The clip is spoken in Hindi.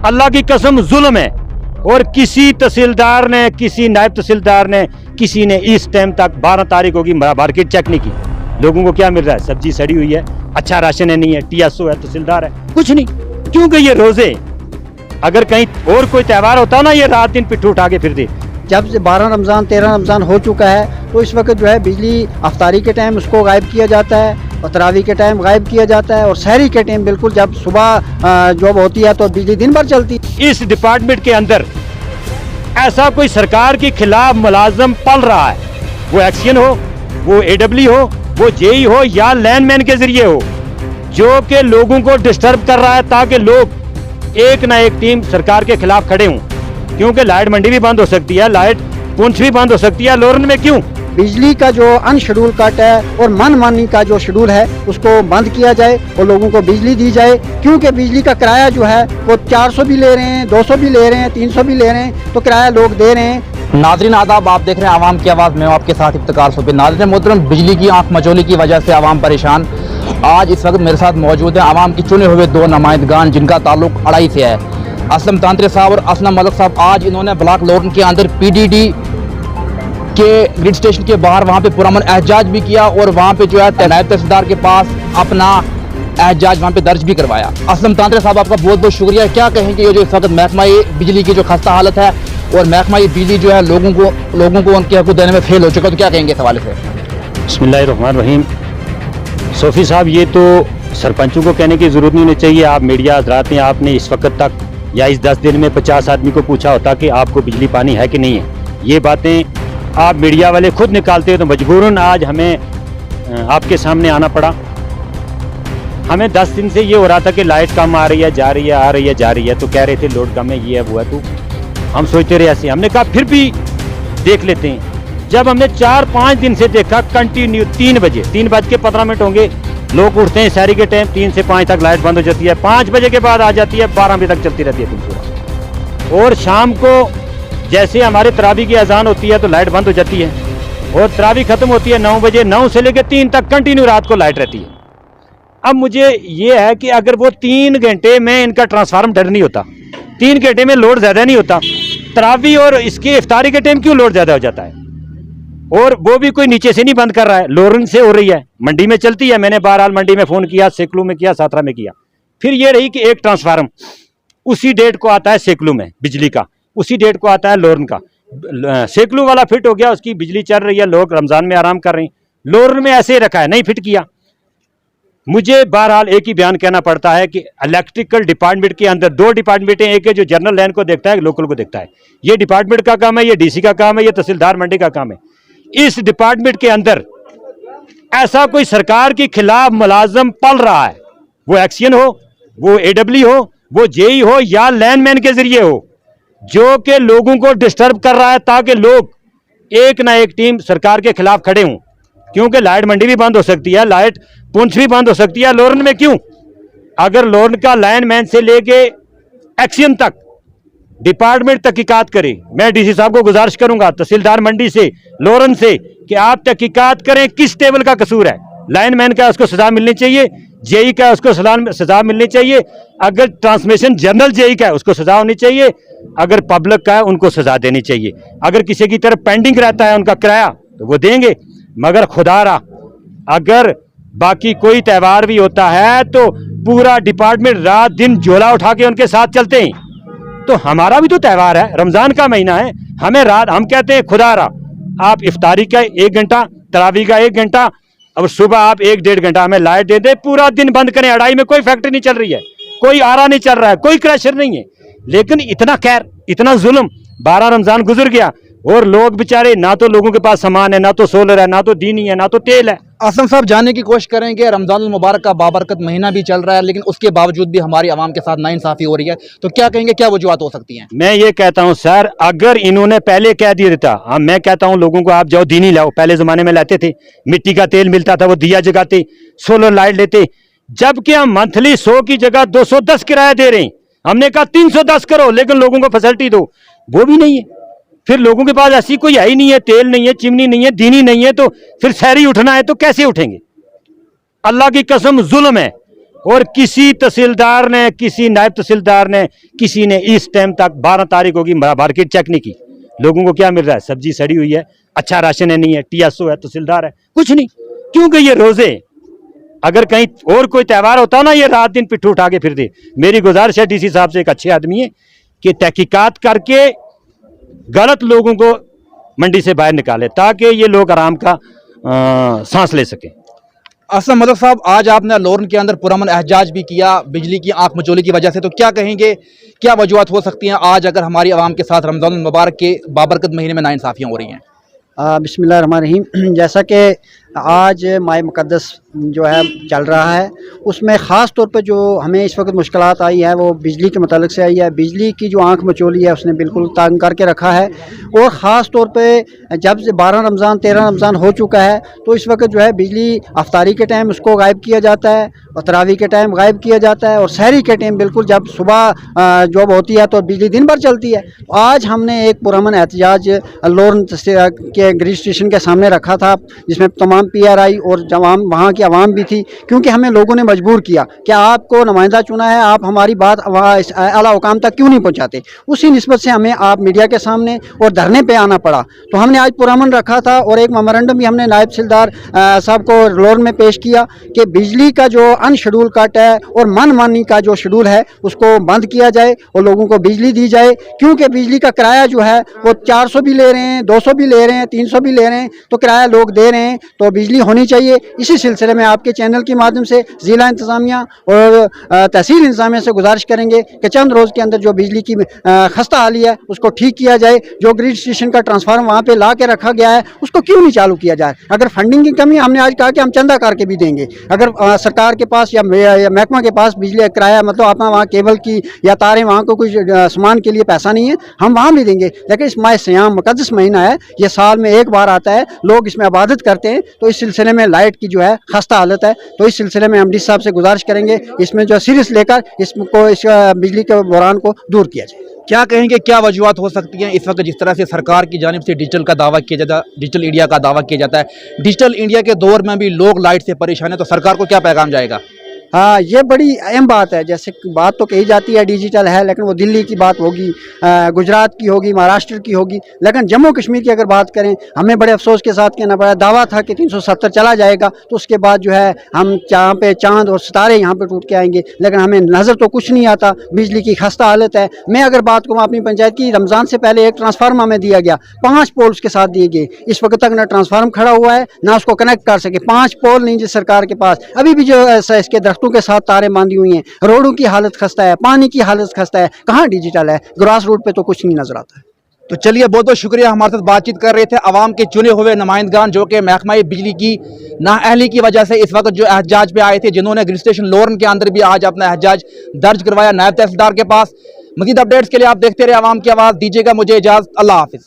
अल्लाह की कसम जुल्म है। और किसी तहसीलदार ने, किसी नायब तहसीलदार ने, किसी ने इस टाइम तक 12 तारीख होगी मार्केट चेक नहीं की। लोगों को क्या मिल रहा है? सब्जी सड़ी हुई है, अच्छा राशन है नहीं है, TSO है, तहसीलदार है, कुछ नहीं। क्योंकि ये रोजे, अगर कहीं और कोई त्यौहार होता ना, ये रात दिन पिट्ठू उठा के फिर दे। जब से 12 रमज़ान 13 रमज़ान हो चुका है तो इस वक्त जो है बिजली अफ्तारी के टाइम उसको गायब किया जाता है और तरावी के टाइम गायब किया जाता है और सहरी के टाइम बिल्कुल जब सुबह जॉब होती है तो बिजली दिन भर चलती है। इस डिपार्टमेंट के अंदर ऐसा कोई सरकार के खिलाफ मुलाजम पल रहा है, वो एक्शन हो, वो AW हो, वो JE हो या लैंडमैन के जरिए हो, जो कि लोगों को डिस्टर्ब कर रहा है ताकि लोग एक ना एक टीम सरकार के खिलाफ खड़े हों। क्योंकि लाइट मंडी भी बंद हो सकती है, लाइट पुंछ भी बंद हो सकती है, लोरन में क्यों? बिजली का जो अनशेड्यूल कट है और मनमानी का जो शेड्यूल है उसको बंद किया जाए और लोगों को बिजली दी जाए। क्योंकि बिजली का किराया जो है वो 400 भी ले रहे हैं, 200 भी ले रहे हैं, 300 भी ले रहे हैं, तो किराया लोग दे रहे हैं। नाज़रीन आदाब, आप देख रहे हैं आवाम की आवाज़ में आपके साथ इफ्तिकार सुबह। नाज़रीन मोहतरम, बिजली की आंख मचोली की वजह से आवाम परेशान। आज इस वक्त मेरे साथ मौजूद है आवाम के चुने हुए 2 नुमाइंदगान जिनका ताल्लुक अड़ाई से है, असलम तांत्रे साहब और असलम मलिक साहब। आज इन्होंने ब्लॉक लोरन के अंदर PDD के ग्रिड स्टेशन के बाहर वहाँ पे पुरअमन एहतजाज भी किया और वहाँ पे जो है नायब तहसीलदार के पास अपना एहतजाज वहाँ पे दर्ज भी करवाया। असलम तांत्रे साहब, आपका बहुत बहुत शुक्रिया। क्या कहेंगे ये जो इस वक्त महकमा बिजली की जो खस्ता हालत है और महकमा बिजली जो है लोगों को उनके हकूक़ देने में फेल हो चुका, तो क्या कहेंगे इस हवाले से? बिस्मिल्लाहिर्रहमानिर्रहीम। सोफी साहब, ये तो सरपंचों को कहने की ज़रूरत नहीं होनी चाहिए। आप मीडिया हज़रात ने आपने इस वक्त तक या इस 10 दिन में 50 आदमी को पूछा होता कि आपको बिजली पानी है कि नहीं है। ये बातें आप मीडिया वाले खुद निकालते हो तो मजबूरन आज हमें आपके सामने आना पड़ा। हमें 10 दिन से ये हो रहा था कि लाइट कम आ रही है, जा रही है, आ रही है, जा रही है, तो कह रहे थे लोड कम है, ये है, वो है। तो हम सोचते रहे ऐसे, हमने कहा फिर भी देख लेते हैं। जब हमने 4-5 दिन से देखा कंटिन्यू 3 बजे 3:15 होंगे, लोग उठते हैं शहरी के टाइम, 3 से 5 तक लाइट बंद हो जाती है, 5 बजे के बाद आ जाती है, 12 बजे तक चलती रहती है दिन पूरा। और शाम को जैसे हमारे तरावी की अजान होती है तो लाइट बंद हो जाती है और तरावी खत्म होती है 9 बजे, 9 से लेकर 3 तक कंटिन्यू रात को लाइट रहती है। अब मुझे ये है कि अगर वो 3 घंटे में इनका ट्रांसफार्मर डर नहीं होता, 3 घंटे में लोड ज़्यादा नहीं होता, तरावी और इसके इफ्तारी के टाइम क्यों लोड ज़्यादा हो जाता है? और वो भी कोई नीचे से नहीं बंद कर रहा है, लोरन से हो रही है, मंडी में चलती है। मैंने बहरहाल मंडी में फ़ोन किया, सेकलू में किया, साथरा में किया। फिर ये रही कि एक ट्रांसफार्मर उसी डेट को आता है सेकलू में बिजली का, उसी डेट को आता है लोरन का। सेकलू वाला फिट हो गया, उसकी बिजली चल रही है, लोग रमज़ान में आराम कर रहे हैं। लोरन में ऐसे ही रखा है, नहीं फिट किया। मुझे बहरहाल एक ही बयान कहना पड़ता है कि इलेक्ट्रिकल डिपार्टमेंट के अंदर 2 डिपार्टमेंट हैं। एक है जो जनरल लाइन को देखता है, लोकल को देखता है। ये डिपार्टमेंट का काम है, ये DC का काम है, ये तहसीलदार मंडी का काम है। इस डिपार्टमेंट के अंदर ऐसा कोई सरकार के खिलाफ मुलाजम पल रहा है, वो एक्शन हो, वो AW हो, वो JE हो या लैंडमैन के जरिए हो, जो कि लोगों को डिस्टर्ब कर रहा है ताकि लोग एक ना एक टीम सरकार के खिलाफ खड़े हों। क्योंकि लाइट मंडी भी बंद हो सकती है, लाइट पुंछ भी बंद हो सकती है, लोरन में क्यों? अगर लोरन का लाइनमैन से लेके एक्शन तक डिपार्टमेंट तहकीकात करे। मैं DC साहब को गुजारिश करूंगा, तहसीलदार मंडी से, लोरन से, कि आप तहकीकात करें किस टेबल का कसूर है। लाइनमैन का उसको सजा मिलनी चाहिए, JE का उसको सजा मिलनी चाहिए, अगर ट्रांसमिशन जनरल JE का है उसको सजा होनी चाहिए, अगर पब्लिक का है उनको सजा देनी चाहिए। अगर किसी की तरफ पेंडिंग रहता है उनका किराया तो वो देंगे, मगर खुदारा अगर बाकी कोई त्यौहार भी होता है तो पूरा डिपार्टमेंट रात दिन झोला उठा के उनके साथ चलते हैं। तो हमारा भी तो त्यौहार है, रमज़ान का महीना है, हमें रात हम कहते हैं खुदारा आप इफ्तारी का 1 घंटा, तरावी का 1 घंटा और सुबह आप 1-1.5 घंटा हमें लाइट दे दे, पूरा दिन बंद करें। अड़ाई में कोई फैक्ट्री नहीं चल रही है, कोई आरा नहीं चल रहा है, कोई क्रैशर नहीं है, लेकिन इतना खैर, इतना जुल्म। 12 रमज़ान गुजर गया और लोग बेचारे, ना तो लोगों के पास सामान है, ना तो सोलर है, ना तो दीनी है, ना तो तेल है। असलम साहब, जानने की कोशिश करेंगे, रमज़ान मुबारक का बाबरकत महीना भी चल रहा है, लेकिन उसके बावजूद भी हमारी आवाम के साथ नाइंसाफ़ी हो रही है, तो क्या कहेंगे, क्या वजूहत हो सकती हैं? मैं ये कहता हूँ सर, अगर इन्होंने पहले कह दिया देता, मैं कहता हूँ लोगों को आप जाओ दीनी लाओ। पहले ज़माने में लाते थे, मिट्टी का तेल मिलता था, वो दिया जगाते, सोलर लाइट लेते। जबकि हम मंथली 100 की जगह 210 किराया दे रहे हैं। हमने कहा 310 करो, लेकिन लोगों को फैसिलिटी दो, वो भी नहीं है। फिर लोगों के पास ऐसी कोई है ही नहीं है, तेल नहीं है, चिमनी नहीं है, दीनी नहीं है, तो फिर सहरी उठना है तो कैसे उठेंगे? अल्लाह की कसम जुल्म है। और किसी तहसीलदार ने, किसी नायब तहसीलदार ने, किसी ने इस टाइम तक 12 तारीख होगी मार्केट चेक नहीं की। लोगों को क्या मिल रहा है? सब्जी सड़ी हुई है, अच्छा राशन है नहीं है, टीएसओ है, तहसीलदार है, कुछ नहीं। क्योंकि ये रोजे, अगर कहीं और कोई त्यौहार होता ना, ये रात दिन पिट्ठू उठा के फिरते। मेरी गुजारिश है डीसी साहब से, एक अच्छे आदमी है, कि तहकीकात करके गलत लोगों को मंडी से बाहर निकाले ताकि ये लोग आराम का सांस ले सकें। असलम मलिक साहब, आज आपने लोरन के अंदर पुरअमन एहजाज भी किया बिजली की आंख मचोली की वजह से, तो क्या कहेंगे, क्या वजूहत हो सकती हैं आज अगर हमारी आवाम के साथ रमज़ान मुबारक के बाबरकत महीने में नाइंसाफ़ियाँ हो रही हैं? बिस्मिल्लाहिर्रहमानिर्रहीम। जैसा कि आज माह मुक़द्दस जो है चल रहा है, उसमें ख़ास तौर पर जो हमें इस वक्त मुश्किलात आई है वो बिजली के मतलब से आई है। बिजली की जो आंख मचोली है उसने बिल्कुल तंग करके रखा है। और ख़ास तौर पे जब से 12 रमज़ान 13 रमज़ान हो चुका है, तो इस वक्त जो है बिजली अफ्तारी के टाइम उसको गायब किया जाता है और तरावी के टाइम गायब किया जाता है, और सहरी के टाइम बिल्कुल जब सुबह जॉब होती है तो बिजली दिन भर चलती है। तो आज हमने एक पुरअमन एहतजाज लोरन के ग्रिड स्टेशन के सामने रखा था, जिसमें तमाम PRI और जवाम वहाँ की आवाम भी थी, क्योंकि हमें लोगों ने मजबूर किया कि आपको नुमाइंदा चुना है, आप हमारी बात आला हुकाम तक क्यों नहीं पहुँचाते। उसी निस्बत से हमें आप मीडिया के सामने और धरने पे आना पड़ा। तो हमने आज पुरअमन रखा था और एक मेमोरेंडम भी हमने नायब तहसीलदार साहब को लोरन में पेश किया कि बिजली का जो अनशेड्यूल कट है और मनमानी का जो शेड्यूल है उसको बंद किया जाए और लोगों को बिजली दी जाए, क्योंकि बिजली का किराया जो है वो 400 भी ले रहे हैं, 200 भी ले रहे हैं, 300 भी ले रहे हैं, तो किराया लोग दे रहे हैं, तो बिजली होनी चाहिए। इसी सिलसिले में आपके चैनल के माध्यम से ज़िला इंतज़ामिया और तहसील इंतज़ामिया से गुजारिश करेंगे कि चंद रोज़ के अंदर जो बिजली की खस्ता हाली है उसको ठीक किया जाए। जो ग्रिड स्टेशन का ट्रांसफार्मर वहाँ पे ला के रखा गया है उसको क्यों नहीं चालू किया जाए। अगर फंडिंग की कमी, हमने आज कहा कि हम चंदा करके भी देंगे, अगर सरकार के पास या महकमा के पास बिजली किराया मतलब अपना वहाँ केबल की या तारें वहाँ को कुछ सामान के लिए पैसा नहीं है, हम वहाँ भी देंगे। लेकिन इस माह सियाम मुक़द्दस महीना है, ये साल में एक बार आता है, लोग इसमें इबादत करते हैं, तो इस सिलसिले में लाइट की जो है खस्ता हालत है। तो इस सिलसिले में हम डी साहब से गुजारिश करेंगे इसमें जो सीरियस लेकर इसको इस बिजली के बहरान को दूर किया जाए। क्या कहेंगे, क्या वजूहत हो सकती हैं इस वक्त जिस तरह से सरकार की जानिब से डिजिटल का दावा किया जाता है, डिजिटल इंडिया का दावा किया जाता है, डिजिटल इंडिया के दौर में भी लोग लाइट से परेशान है, तो सरकार को क्या पैगाम जाएगा? हाँ, ये बड़ी अहम बात है। जैसे बात तो कही जाती है डिजिटल है, लेकिन वो दिल्ली की बात होगी, गुजरात की होगी, महाराष्ट्र की होगी, लेकिन जम्मू कश्मीर की अगर बात करें, हमें बड़े अफसोस के साथ कहना पड़ा। दावा था कि 370 चला जाएगा, तो उसके बाद जो है हम यहाँ पे चांद और सितारे यहाँ पे टूट के आएंगे, लेकिन हमें नज़र तो कुछ नहीं आता। बिजली की खस्ता हालत है। मैं अगर बात करूँ अपनी पंचायत की, रमज़ान से पहले एक ट्रांसफार्मर में दिया गया, 5 पोल्स के साथ दिए गए, इस वक्त तक ना ट्रांसफार्मर खड़ा हुआ है ना उसको कनेक्ट कर सके। 5 पोल नहीं जिस सरकार के पास, अभी भी जो इसके दरख्तों के साथ तारे बांधी हुई हैं, रोडों की हालत खस्ता है, पानी की हालत खस्ता है, कहाँ डिजिटल है। ग्रास रूट पे तो कुछ नहीं नजर आता है। तो चलिए, बहुत बहुत शुक्रिया, हमारे साथ बातचीत कर रहे थे अवाम के चुने हुए नुमाइंदगान जो कि महकमा बिजली की नाअहली की वजह से इस वक्त जो एहतजाज पे आए थे, जिन्होंने ग्रिड स्टेशन लोरन के अंदर भी आज अपना एहतजाज दर्ज करवाया नायब तहसीलदार के पास। मज़ीद अपडेट्स के लिए आप देखते रहे अवाम की आवाज़। दीजिएगा मुझे इजाज़त, अल्लाह हाफिज़।